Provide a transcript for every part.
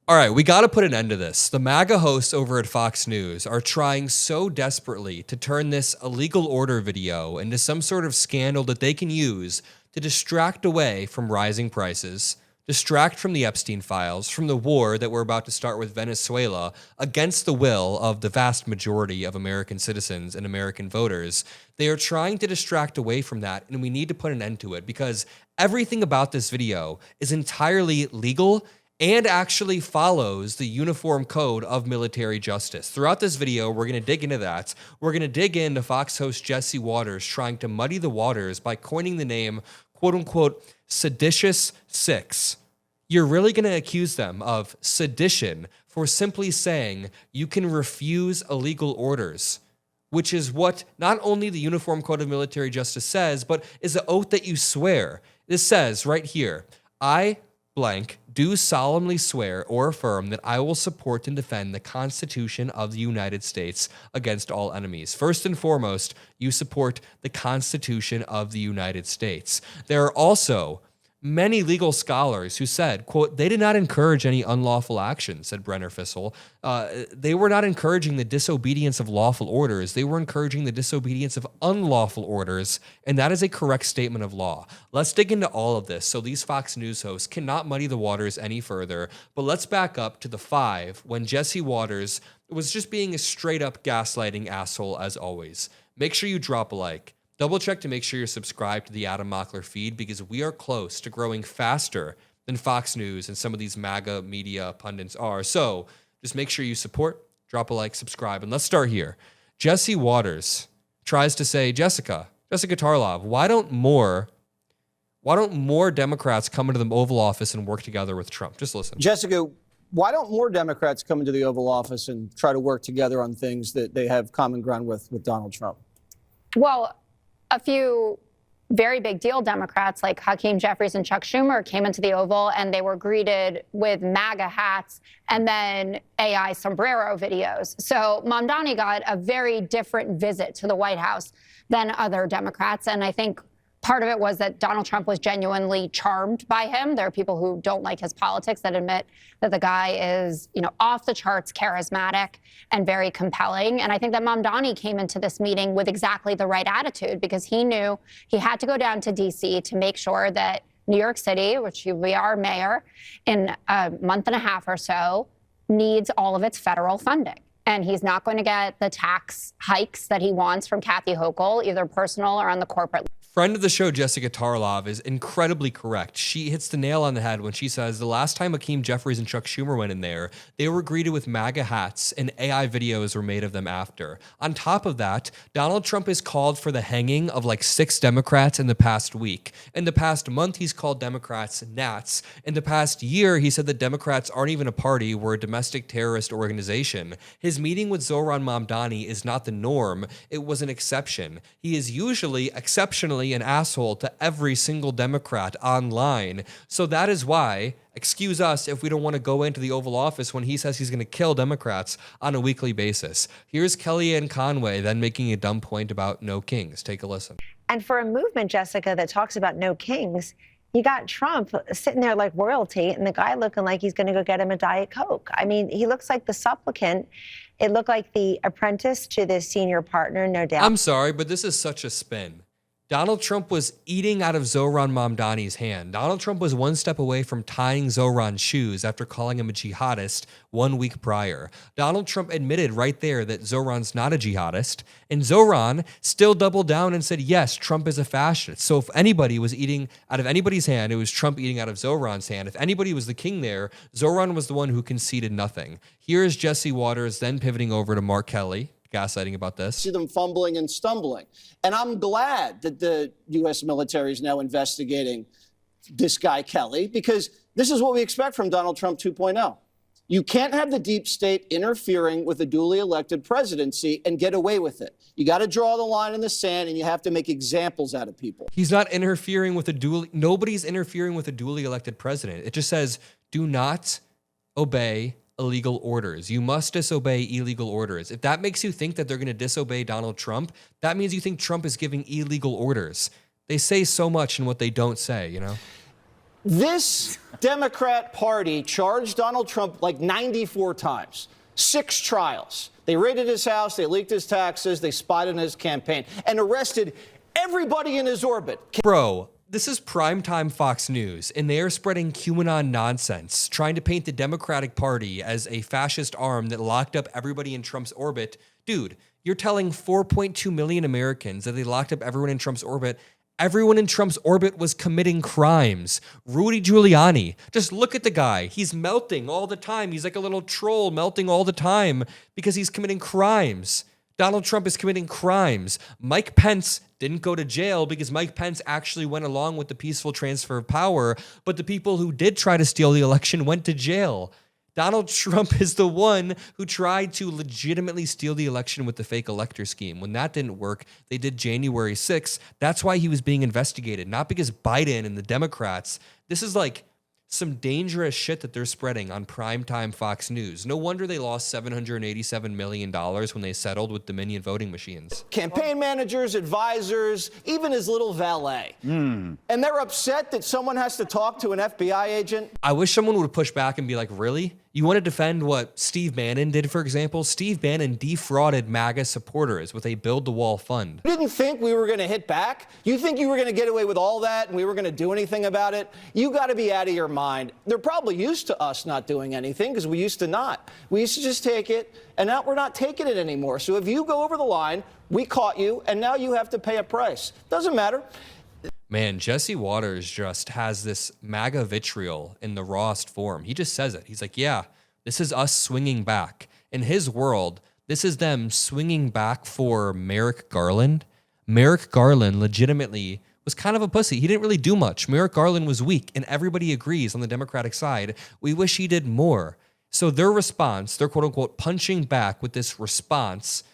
All right, we got to put an end to this. The MAGA hosts over at Fox News are trying so desperately to turn this illegal order video into some sort of scandal that they can use to distract away from rising prices, distract from the Epstein files, from the war that we're about to start with Venezuela against the will of the vast majority of American citizens and American voters. They are trying to distract away from that, and we need to put an end to it because everything about this video is entirely legal and actually follows the uniform code of military justice. Throughout this video, we're going to dig into that. We're going to dig into Fox host Jesse Waters trying to muddy the waters by coining the name, quote unquote, seditious six. You're really going to accuse them of sedition for simply saying you can refuse illegal orders, which is what not only the uniform code of military justice says, but is an oath that you swear. This says right here, I blank do solemnly swear or affirm that I will support and defend the Constitution of the United States against all enemies. First and foremost, you support the Constitution of the United States. There are also many legal scholars who said, quote, they did not encourage any unlawful action, said Brenner Fissel. They were not encouraging the disobedience of lawful orders. They were encouraging the disobedience of unlawful orders, and that is a correct statement of law. Let's dig into all of this so these Fox News hosts cannot muddy the waters any further, but let's back up to the 5 when Jesse Waters was just being a straight-up gaslighting asshole as always. Make sure you drop a like. Double check to make sure you're subscribed to the Adam Mockler feed because we are close to growing faster than Fox News and some of these MAGA media pundits are. So just make sure you support, drop a like, subscribe, and let's start here. Jesse Waters tries to say, Jessica Tarlov, why don't more Democrats come into the Oval Office and work together with Trump? Just listen. Jessica, why don't more Democrats come into the Oval Office and try to work together on things that they have common ground with Donald Trump? Well, a few very big deal Democrats like Hakeem Jeffries and Chuck Schumer came into the Oval and they were greeted with MAGA hats and then AI sombrero videos. So Mamdani got a very different visit to the White House than other Democrats. And I think part of it was that Donald Trump was genuinely charmed by him. There are people who don't like his politics that admit that the guy is, off the charts charismatic and very compelling. And I think that Mamdani came into this meeting with exactly the right attitude because he knew he had to go down to D.C. to make sure that New York City, which will be our mayor in a month and a half or so, needs all of its federal funding. And he's not going to get the tax hikes that he wants from Kathy Hochul, either personal or on the corporate. Friend of the show, Jessica Tarlov, is incredibly correct. She hits the nail on the head when she says the last time Hakeem Jeffries and Chuck Schumer went in there, they were greeted with MAGA hats and AI videos were made of them after. On top of that, Donald Trump has called for the hanging of like 6 Democrats in the past week. In the past month, he's called Democrats Nats. In the past year, he said that Democrats aren't even a party, we're a domestic terrorist organization. His meeting with Zohran Mamdani is not the norm, it was an exception. He is usually exceptionally an asshole to every single Democrat online. So that is why, excuse us if we don't want to go into the Oval Office when he says he's going to kill Democrats on a weekly basis. Here's Kellyanne Conway then making a dumb point about no kings. Take a listen. And for a movement, Jessica, that talks about no kings, you got Trump sitting there like royalty and the guy looking like he's going to go get him a Diet Coke. I mean, he looks like the supplicant. It looked like the apprentice to the senior partner, no doubt. I'm sorry, but this is such a spin. Donald Trump was eating out of Zohran Mamdani's hand. Donald Trump was one step away from tying Zohran's shoes after calling him a jihadist 1 week prior. Donald Trump admitted right there that Zohran's not a jihadist, and Zohran still doubled down and said, yes, Trump is a fascist. So if anybody was eating out of anybody's hand, it was Trump eating out of Zohran's hand. If anybody was the king there, Zohran was the one who conceded nothing. Here's Jesse Waters then pivoting over to Mark Kelly, gaslighting about this. See them fumbling and stumbling. And I'm glad that the U.S. military is now investigating this guy, Kelly, because this is what we expect from Donald Trump 2.0. You can't have the deep state interfering with a duly elected presidency and get away with it. You got to draw the line in the sand and you have to make examples out of people. He's not interfering with nobody's interfering with a duly elected president. It just says, do not obey illegal orders. You must disobey illegal orders. If that makes you think that they're going to disobey Donald Trump, that means you think Trump is giving illegal orders. They say so much in what they don't say, This Democrat Party charged Donald Trump like 94 times, 6 trials. They raided his house, they leaked his taxes, they spied on his campaign, and arrested everybody in his orbit. Bro, this is primetime Fox News, and they are spreading QAnon nonsense, trying to paint the Democratic Party as a fascist arm that locked up everybody in Trump's orbit. Dude, you're telling 4.2 million Americans that they locked up everyone in Trump's orbit. Everyone in Trump's orbit was committing crimes. Rudy Giuliani, just look at the guy. He's melting all the time. He's like a little troll melting all the time because he's committing crimes. Donald Trump is committing crimes. Mike Pence didn't go to jail because Mike Pence actually went along with the peaceful transfer of power, but the people who did try to steal the election went to jail. Donald Trump is the one who tried to legitimately steal the election with the fake elector scheme. When that didn't work, they did January 6th. That's why he was being investigated, not because Biden and the Democrats. This is like some dangerous shit that they're spreading on primetime Fox News. No wonder they lost $787 million when they settled with Dominion voting machines. Campaign managers, advisors, even his little valet. And they're upset that someone has to talk to an FBI agent. I wish someone would push back and be like, really? You want to defend what Steve Bannon did, for example? Steve Bannon defrauded MAGA supporters with a build-the-wall fund. You didn't think we were going to hit back? You think you were going to get away with all that and we were going to do anything about it? You got to be out of your mind. They're probably used to us not doing anything because we used to not. We used to just take it, and now we're not taking it anymore. So if you go over the line, we caught you, and now you have to pay a price. Doesn't matter. Man, Jesse Waters just has this MAGA vitriol in the rawest form. He just says it. He's like, yeah, this is us swinging back. In his world, this is them swinging back for Merrick Garland. Merrick Garland legitimately was kind of a pussy. He didn't really do much. Merrick Garland was weak, and everybody agrees on the Democratic side. We wish he did more. So their response, they're quote-unquote punching back with this response,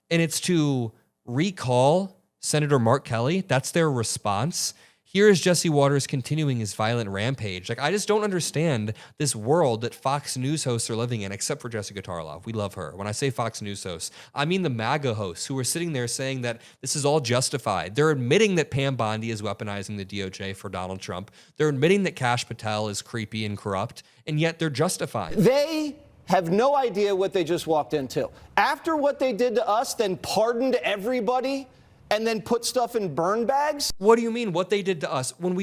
and it's to recall Senator Mark Kelly. That's their response. Here is Jesse Waters continuing his violent rampage. Like, I just don't understand this world that Fox News hosts are living in, except for Jessica Tarlov. We love her. When I say Fox News hosts, I mean the MAGA hosts who are sitting there saying that this is all justified. They're admitting that Pam Bondi is weaponizing the DOJ for Donald Trump. They're admitting that Kash Patel is creepy and corrupt, and yet they're justified. They have no idea what they just walked into. After what they did to us, then pardoned everybody and then put stuff in burn bags? What do you mean what they did to us? When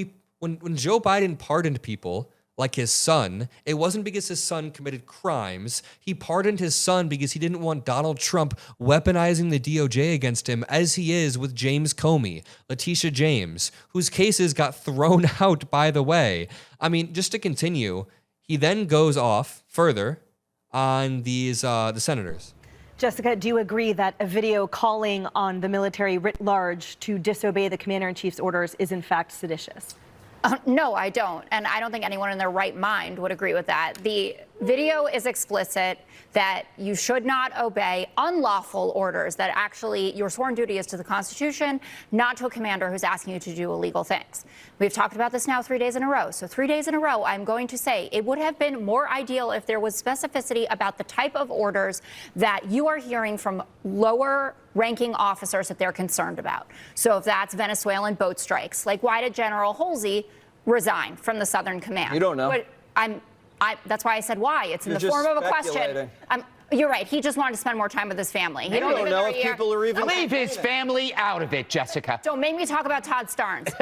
Joe Biden pardoned people like his son, it wasn't because his son committed crimes. He pardoned his son because he didn't want Donald Trump weaponizing the DOJ against him, as he is with James Comey, Letitia James, whose cases got thrown out, by the way. I mean, just to continue, he then goes off further on these the senators. Jessica, do you agree that a video calling on the military writ large to disobey the commander-in-chief's orders is in fact seditious? No, I don't. And I don't think anyone in their right mind would agree with that. The video is explicit that you should not obey unlawful orders, that actually your sworn duty is to the Constitution, not to a commander who's asking you to do illegal things. We've talked about this now 3 days in a row. So 3 days in a row, I'm going to say it would have been more ideal if there was specificity about the type of orders that you are hearing from lower ranking officers that they're concerned about. So if that's Venezuelan boat strikes, like why did General Halsey resign from the Southern Command? You don't know. That's why I said why. It's in the form of a question. You're right. He just wanted to spend more time with his family. You don't know if people are even... Leave his family out of it, Jessica. Don't make me talk about Todd Starnes.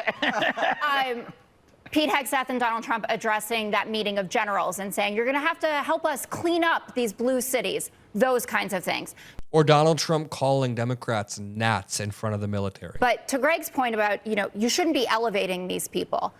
Pete Hegseth and Donald Trump addressing that meeting of generals and saying, you're going to have to help us clean up these blue cities, those kinds of things. Or Donald Trump calling Democrats gnats in front of the military. But to Greg's point about, you shouldn't be elevating these people.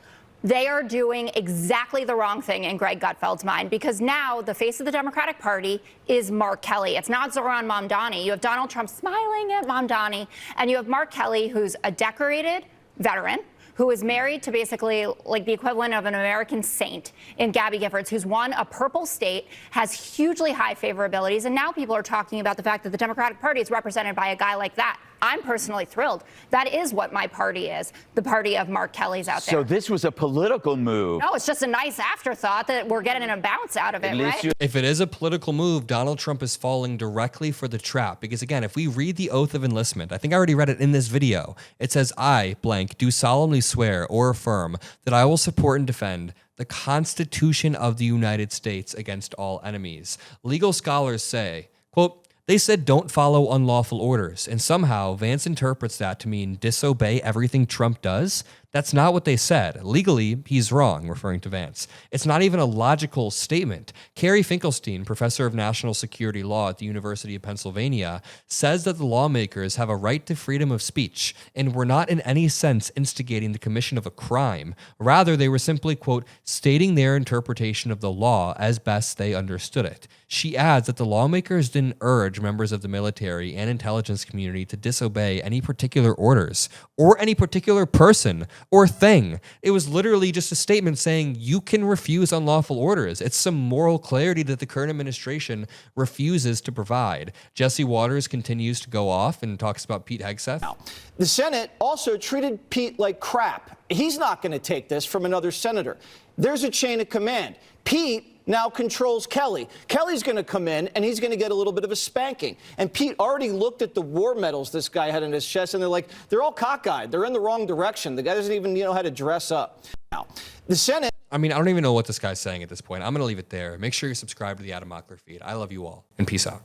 They are doing exactly the wrong thing in Greg Gutfeld's mind, because now the face of the Democratic Party is Mark Kelly. It's not Zohran Mamdani. You have Donald Trump smiling at Mamdani, and you have Mark Kelly, who's a decorated veteran, who is married to basically like the equivalent of an American saint in Gabby Giffords, who's won a purple state, has hugely high favorabilities, and now people are talking about the fact that the Democratic Party is represented by a guy like that. I'm personally thrilled. That is what my party is, the party of Mark Kelly's out there. So this was a political move. No, it's just a nice afterthought that we're getting a bounce out of it, right? If it is a political move, Donald Trump is falling directly for the trap. Because again, if we read the oath of enlistment, I think I already read it in this video. It says, I, blank, do solemnly swear or affirm that I will support and defend the Constitution of the United States against all enemies. Legal scholars say, quote, they said don't follow unlawful orders, and somehow Vance interprets that to mean disobey everything Trump does. That's not what they said. Legally, he's wrong, referring to Vance. It's not even a logical statement. Carrie Finkelstein, professor of national security law at the University of Pennsylvania, says that the lawmakers have a right to freedom of speech and were not in any sense instigating the commission of a crime. Rather, they were simply, quote, stating their interpretation of the law as best they understood it. She adds that the lawmakers didn't urge members of the military and intelligence community to disobey any particular orders or any particular person or thing. It was literally just a statement saying you can refuse unlawful orders. It's some moral clarity that the current administration refuses to provide. Jesse Waters continues to go off and talks about Pete Hegseth. The Senate also treated Pete like crap. He's not going to take this from another senator. There's a chain of command. Pete now controls Kelly. Kelly's going to come in, and he's going to get a little bit of a spanking. And Pete already looked at the war medals this guy had in his chest, and they're all cockeyed. They're in the wrong direction. The guy doesn't even know how to dress up. Now, the Senate... I mean, I don't even know what this guy's saying at this point. I'm going to leave it there. Make sure you're subscribed to the Adam Mockler feed. I love you all, and peace out.